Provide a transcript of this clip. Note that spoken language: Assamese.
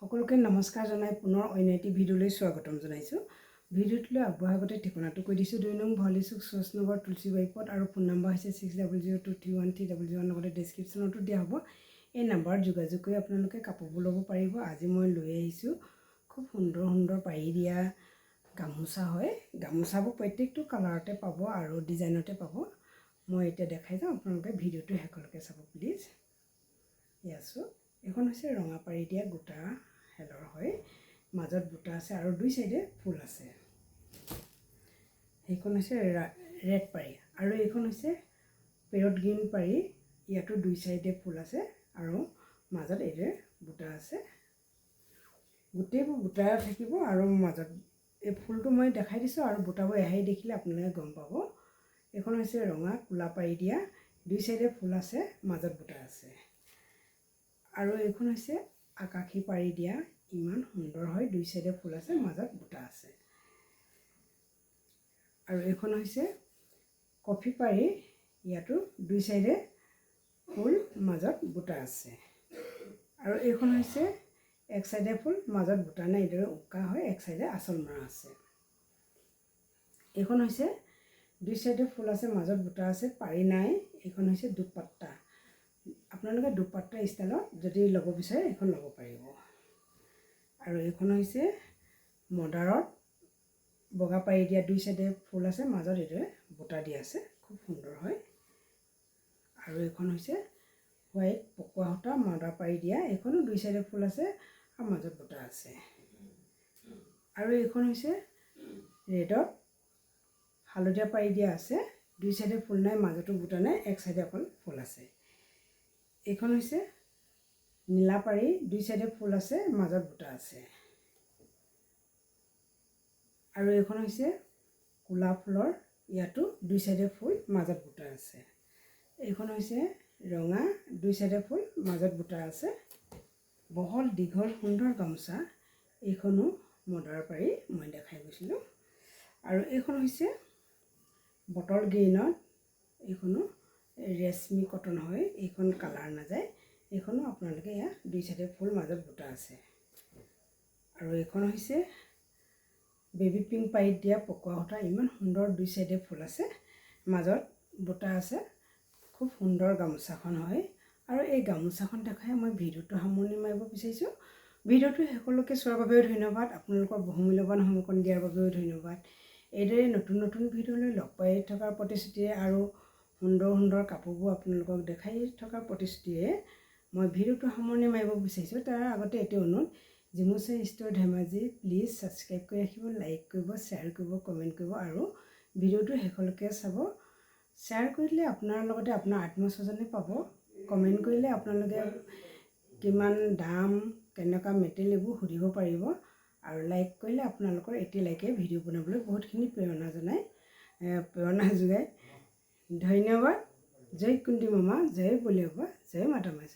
সকলোকে নমস্কাৰ জনাই পুনৰ অন্য এটি ভিডিঅ'লৈ স্বাগতম জনাইছোঁ। ভিডিঅ'টোলৈ আগবঢ়াৰ আগতে ঠিকনাটো কৈ দিছোঁ। ২ নং ভৱালীচুক চোচনগৰ তুলসীবাৰী পথ আৰু ফোন নম্বৰ হৈছে 6002313131 লগতে ডেছক্ৰিপশ্যনতো দিয়া হ'ব। এই নাম্বাৰত যোগাযোগ কৰি আপোনালোকে কাপোৰবোৰ ল'ব পাৰিব। আজি মই লৈ আহিছোঁ খুব সুন্দৰ সুন্দৰ পাৰি দিয়া গামোচা হয়। গামোচাবোৰ প্ৰত্যেকটো কালাৰতে পাব আৰু ডিজাইনতে পাব। মই এতিয়া দেখাই যাওঁ, আপোনালোকে ভিডিঅ'টো শেষলৈকে চাব প্লিজ। আছোঁ এখন হৈছে ৰঙা পাৰি দিয়া গোটা হেলৰ হয়, মাজত বুটা আছে আৰু দুই চাইডে ফুল আছে। সেইখন হৈছে ৰেড পাৰি আৰু এইখন হৈছে পেৰট গ্ৰীণ পাৰি। ইয়াতো দুই চাইডে ফুল আছে আৰু মাজত এইদৰে বুটা আছে। গোটেইবোৰ বুটা থাকিব আৰু মাজত এই ফুলটো মই দেখাই দিছোঁ আৰু বুটাবোৰ এহাই দেখিলে আপোনালোকে গম পাব। এইখন হৈছে ৰঙা কোলা পাৰি দিয়া, দুই চাইডে ফুল আছে, মাজত বুটা আছে। আৰু এইখন হৈছে আকাশী পাৰি দিয়া, ইমান সুন্দৰ হয়, দুই চাইডে ফুল আছে, মাজত বুটা আছে। আৰু এইখন হৈছে কফি পাৰি, ইয়াতো দুই চাইডে ফুল, মাজত বুটা আছে। আৰু এইখন হৈছে এক চাইডে ফুল, মাজত বুটা নাই, এইদৰে উকা হয়, এক চাইডে আঁচল মৰা আছে। এইখন হৈছে দুই চাইডে ফুল আছে, মাজত বুটা আছে, পাৰি নাই। এইখন হৈছে দুপাট্টা। আপোনালোকে দুপাট্টা ষ্টাইলত যদি ল'ব বিচাৰে এইখন ল'ব পাৰিব। আৰু এইখন হৈছে মদাৰত বগা পাৰি দিয়া, দুই চাইডে ফুল আছে, মাজত এইদৰে বুটা দিয়া আছে, খুব সুন্দৰ হয়। আৰু এইখন হৈছে হোৱাইট পকোৱা সূতা মদাৰ পাৰি দিয়া, এইখনো দুই চাইডে ফুল আছে আৰু মাজত বুটা আছে। আৰু এইখন হৈছে ৰেডত হালধীয়া পাৰি দিয়া আছে, দুই চাইডে ফুল নাই, মাজতো বুটা নাই, এক চাইডে অকল ফুল আছে। এইখন হৈছে নীলা পাৰি, দুই চাইডে ফুল আছে, মাজত বুটা আছে। আৰু এইখন হৈছে কোলা ফুলৰ, ইয়াতো দুই চাইডে ফুল, মাজত বুটা আছে। এইখন হৈছে ৰঙা, দুই চাইডে ফুল, মাজত বুটা আছে। বহল দীঘল সুন্দৰ গামোচা, এইখনো মদাৰ পাৰি মই দেখাই গৈছিলোঁ। আৰু এইখন হৈছে বটল গ্ৰীণত, এইখনো ৰেশমি কটন হয়, এইখন কালাৰ নাযায়। এইখনো আপোনালোকে ইয়াত দুই চাইডে ফুল, মাজত বুটা আছে। আৰু এইখন হৈছে বেবী পিংক পাৰিত দিয়া পকোৱা সূতা, ইমান সুন্দৰ, দুই চাইডে ফুল আছে, মাজত বুটা আছে, খুব সুন্দৰ গামোচাখন হয়। আৰু এই গামোচাখন দেখাই মই ভিডিঅ'টো সামৰণি মাৰিব বিচাৰিছোঁ। ভিডিঅ'টো সকলোকে চোৱাৰ বাবেও ধন্যবাদ, আপোনালোকৰ বহুমূল্যৱান সময়কণ দিয়াৰ বাবেও ধন্যবাদ। এইদৰে নতুন নতুন ভিডিঅ'লৈ লগ পাই থকাৰ প্ৰতিশ্ৰুতিৰে আৰু সুন্দৰ সুন্দৰ কাপোৰবোৰ আপোনালোকক দেখাই থকাৰ প্ৰতিশ্ৰুতিৰে মই ভিডিঅ'টো সামৰণি মাৰিব বিচাৰিছোঁ। তাৰ আগতে এইটো অনুৰোধ, জিমুচা ষ্ট'ৰ ধেমাজি, প্লিজ ছাবস্ক্ৰাইব কৰি ৰাখিব, লাইক কৰিব, শ্বেয়াৰ কৰিব, কমেণ্ট কৰিব আৰু ভিডিঅ'টো শেষলৈকে চাব। শ্বেয়াৰ কৰিলে আপোনাৰ লগতে আপোনাৰ আত্মীয়স্বজনে পাব, কমেণ্ট কৰিলে আপোনালোকে কিমান দাম, কেনেকুৱা মেটেৰিয়েল, এইবোৰ সুধিব পাৰিব। আৰু লাইক কৰিলে আপোনালোকৰ এটি লাইকে ভিডিঅ' বনাবলৈ বহুতখিনি প্ৰেৰণা যোগায়। ধন্যবাদ। জয় কুন্তি মামা, জয় বলি বাবা, জয় মাতা মাই।